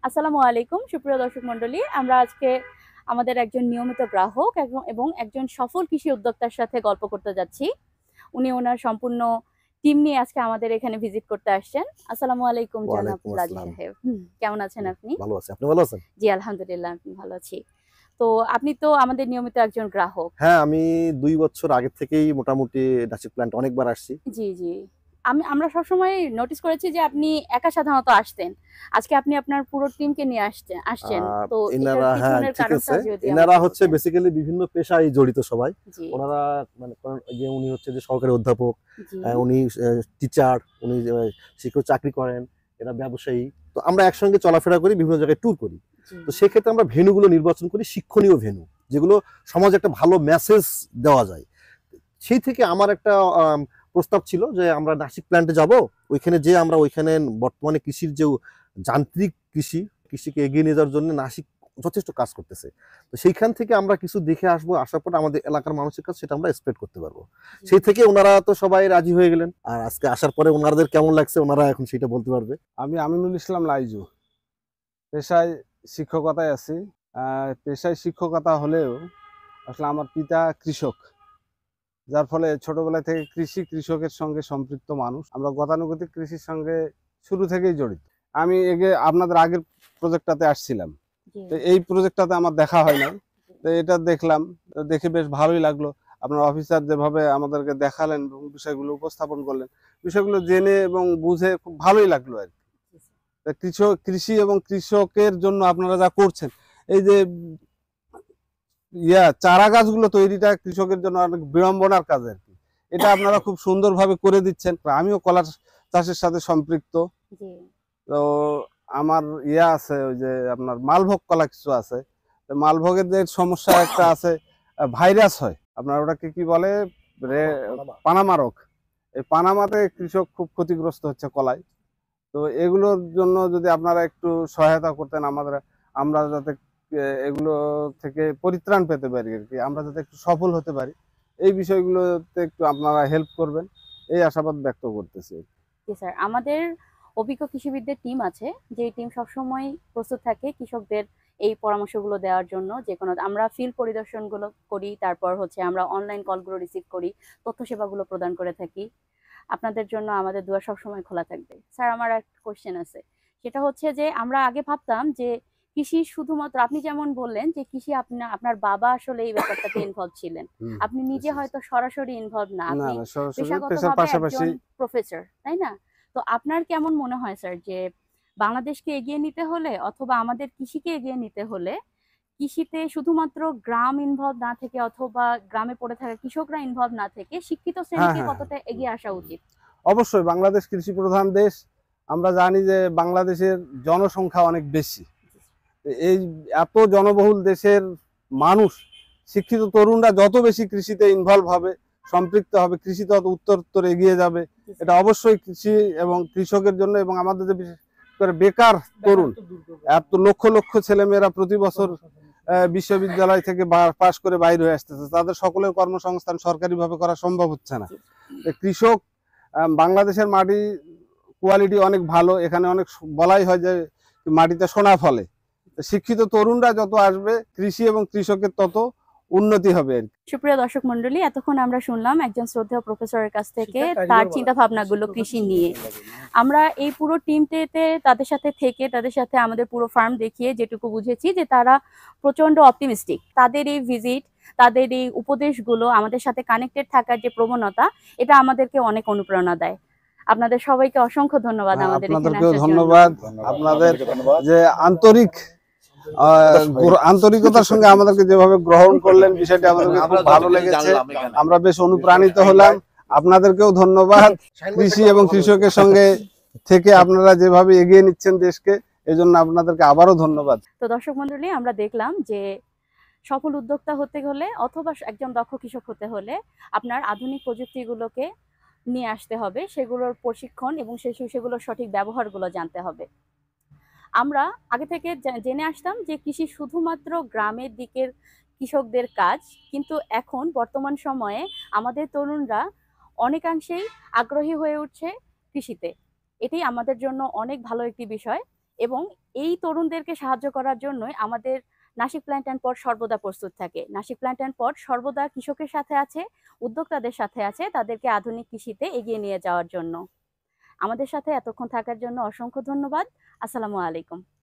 আসসালামু আলাইকুম সুপ্রিয় দর্শক মণ্ডলী, আমরা আজকে আমাদের একজন নিয়মিত গ্রাহক এবং একজন সফল কৃষি উদ্যোক্তার সাথে গল্প করতে যাচ্ছি। উনি ওনার সম্পূর্ণ টিম নিয়ে আজকে আমাদের এখানে ভিজিট করতে আসছেন। আসসালামু আলাইকুম জনাব ওয়ালাইকুম রাজি আসসালাম। সাহেব, কেমন আছেন আপনি? ভালো আছি। আপনি ভালো আছেন? জি আলহামদুলিল্লাহ, আমি ভালো আছি। তো আপনি তো আমাদের নিয়মিত একজন গ্রাহক। হ্যাঁ, আমি ২ বছর আগের থেকেই মোটামুটি নাসিক প্ল্যান্ট অনেকবার আসছি। জি, জি। আমরা সবসময় নোটিস করেছি যে আপনি একা সাধারণত আসতেন। আজকে আপনি আপনার পুরো টিমকে নিয়ে আসছেন। তো এটার হ্যাঁ, পিছনের ঠিক কারণটা আছে। যদি এনারা আমাকে হচ্ছে বলতেন। বেসিক্যালি বিভিন্ন পেশায় জড়িত সবাই। জি, ওনারা মানে ধরেন এই যে উনি হচ্ছে যে সহকারী অধ্যাপক, জি, উনি টিচার, উনি যে শিক্ষক চাকরি করেন, এরা ব্যবসায়ী। তো আমরা একসঙ্গে চলাফেরা করি, বিভিন্ন জায়গায় ট্যুর করি। জি। তো সেক্ষেত্রে আমরা ভেন্যুগুলো নির্বাচন করি শিক্ষণীয় ভেন্যু, যেগুলো সমাজে একটা ভালো মেসেজ দেওয়া যায়। সেই থেকে আমার একটা প্রস্তাব ছিল যে আমরা নাসিক প্ল্যান্টে যাব। ওইখানে যেয়ে আমরা ওইখানে বর্তমানে কৃষির যে যান্ত্রিক কৃষিকে এগিয়ে নিয়ে যাওয়ার জন্য নাসিক যথেষ্ট কাজ করতেছে। তো সেইখান থেকে আমরা কিছু দেখে আসবো, আসার পর আমাদের এলাকার মানুষের কাছে সেটা আমরা স্প্রেড করতে পারবো। সেই থেকে ওনারা তো সবাই রাজি হয়ে গেলেন। আর আজকে আসার পরে ওনাদের কেমন লাগছে ওনারা এখন সেটা বলতে পারবে। আমি আমিনুল ইসলাম লাইজু। পেশায় শিক্ষকতায় আছি। পেশায় শিক্ষকতা হলেও আসলে আমার পিতা কৃষক, যার ফলে ছোটবেলা থেকে কৃষকের সঙ্গে সম্পৃক্ত মানুষ। আমরা গতানুগতিক কৃষির সঙ্গে শুরু থেকেই জড়িত। আমি আপনাদের আগের প্রজেক্টটাতে আসছিলাম, তো এই প্রজেক্টটাতে আমার দেখা হয় নাই। তো এটা দেখলাম, দেখে বেশ ভালোই লাগলো। আপনার অফিসার যেভাবে আমাদেরকে দেখালেন এবং বিষয়গুলো উপস্থাপন করলেন, বিষয়গুলো জেনে এবং বুঝে খুব ভালোই লাগলো আর কি। কৃষি এবং কৃষকের জন্য আপনারা যা করছেন, এই যে চারা গাছগুলো তৈরিটা কৃষকের জন্য অনেক বিড়ম্বনার কাজ আর কি। এটা আপনারা খুব সুন্দরভাবে করে দিচ্ছেন। আমিও কলা চাষের সাথে সম্পৃক্ত। তো আমার আছে, ওই যে আপনার মালভোগ কলা কিছু আছে। মালভোগের যে সমস্যা একটা আছে, ভাইরাস হয়, আপনার ওটাকে কি বলে, পানামা রোগ। এই পানামাতে কৃষক খুব ক্ষতিগ্রস্ত হচ্ছে কলায়। তো এগুলোর জন্য যদি আপনারা একটু সহায়তা করতেন আমাদের, আমরা যাতে এগুলো থেকে পরিত্রাণ পেতে পারি আর কি, আমরা যাতে একটু সফল হতে পারি, এই বিষয়গুলোতে একটু আপনারা হেল্প করবেন, এই আশাবাদ ব্যক্ত করতেছি। জি স্যার, আমাদের অভিজ্ঞ কৃষিবিদদের টিম আছে, যে টিম সবসময় প্রস্তুত থাকে কৃষকদের এই পরামর্শগুলো দেওয়ার জন্য। যে কোনো আমরা ফিল্ড পরিদর্শনগুলো করি, তারপর হচ্ছে আমরা অনলাইন কলগুলো রিসিভ করি, তথ্য সেবাগুলো প্রদান করে থাকি। আপনাদের জন্য আমাদের দুয়ার সবসময় খোলা থাকবে। স্যার, আমার একটা কোশ্চেন আছে, সেটা হচ্ছে যে আমরা আগে ভাবতাম যে কৃষি শুধুমাত্র, আপনি যেমন বললেন যে কৃষি আপনার বাবা আসলে এই ব্যাপারটাতে ইনভলভ ছিলেন, আপনি নিজে হয়তো সরাসরি ইনভলভ না, আপনি পেশাগতভাবে একজন প্রফেসর, তাই না? তো আপনার কেমন মনে হয় স্যার যে বাংলাদেশকে এগিয়ে নিতে হলে অথবা আমাদের কৃষিকে এগিয়ে নিতে হলে কৃষিতে শুধুমাত্র গ্রাম ইনভলভ না থেকে অথবা গ্রামে পড়ে থাকা কৃষকরা ইনভলভ না থেকে শিক্ষিত শ্রেণীকে কতটা এগিয়ে আসা উচিত? অবশ্যই বাংলাদেশ কৃষি প্রধান দেশ। আমরা জানি যে বাংলাদেশের জনসংখ্যা অনেক বেশি। এই এত জনবহুল দেশের মানুষ, শিক্ষিত তরুণরা যত বেশি কৃষিতে ইনভলভ হবে, সম্পৃক্ত হবে, কৃষি তত উত্তর এগিয়ে যাবে। এটা অবশ্যই কৃষি এবং কৃষকের জন্য, এবং আমাদের যে বিশেষ করে বেকার তরুণ, এত লক্ষ লক্ষ ছেলেমেয়েরা প্রতি বছর বিশ্ববিদ্যালয় থেকে পাশ করে বাইরে হয়ে আসতেছে, তাদের সকলের কর্মসংস্থান সরকারিভাবে করা সম্ভব হচ্ছে না। কৃষক, বাংলাদেশের মাটি কোয়ালিটি অনেক ভালো, এখানে অনেক বলাই হয় যে মাটিতে সোনা ফলে। শিক্ষিত তরুণরা যত আসবে, কৃষি এবং কৃষকের তত উন্নতি হবে আর কি। সুপ্রিয় দর্শক মন্ডলী, এতক্ষণ আমরা শুনলাম একজন শ্রদ্ধেয় প্রফেসরের কাছ থেকে তার চিন্তা ভাবনাগুলো কৃষি নিয়ে। আমরা এই পুরো টিমটিতে তাদের সাথে থেকে, তাদের সাথে আমাদের পুরো ফার্ম দেখিয়ে যেটুকু বুঝেছি যে তারা প্রচন্ড অপটিমিস্টিক। তাদের এই ভিজিট, তাদের এই উপদেশগুলো, আমাদের সাথে কানেক্টেড থাকার যে প্রবণতা, এটা আমাদেরকে অনেক অনুপ্রেরণা দেয়। আপনাদের সবাইকে অসংখ্য ধন্যবাদ আমাদের এখানে আসার জন্য। ধন্যবাদ। আপনাদের যে আন্তরিকতার সঙ্গে আমাদেরকে যেভাবে গ্রহণ করলেন, বিষয়টি আমাদেরকে খুব ভালো লেগেছে। আমরা বেশ অনুপ্রাণিত হলাম। আপনাদেরকেও ধন্যবাদ। কৃষি এবং কৃষকের সঙ্গে থেকে আপনারা যেভাবে এগিয়ে নিচ্ছেন দেশকে, এই জন্য আপনাদেরকে আবারও ধন্যবাদ। তো দর্শক মন্ডলী, আমরা দেখলাম যে সফল উদ্যোক্তা হতে হলে অথবা একজন দক্ষ কৃষক হতে হলে আপনার আধুনিক প্রযুক্তিগুলোকে নিয়ে আসতে হবে, সেগুলোর প্রশিক্ষণ এবং সেগুলোর সঠিক ব্যবহারগুলো জানতে হবে। আমরা আগে থেকে জেনে আসতাম যে কৃষি শুধুমাত্র গ্রামের দিকের কৃষকদের কাজ, কিন্তু এখন বর্তমান সময়ে আমাদের তরুণরা অনেকাংশেই আগ্রহী হয়ে উঠছে কৃষিতে। এটি আমাদের জন্য অনেক ভালো একটি বিষয়। এবং এই তরুণদেরকে সাহায্য করার জন্যই আমাদের নাসিক প্ল্যান্ট অ্যান্ড পট সর্বদা প্রস্তুত থাকে। নাসিক প্ল্যান্ট অ্যান্ড পট সর্বদা কৃষকের সাথে আছে, উদ্যোক্তাদের সাথে আছে, তাদেরকে আধুনিক কৃষিতে এগিয়ে নিয়ে যাওয়ার জন্য। আমাদের সাথে এতক্ষণ থাকার জন্য অসংখ্য ধন্যবাদ। আসসালামু আলাইকুম।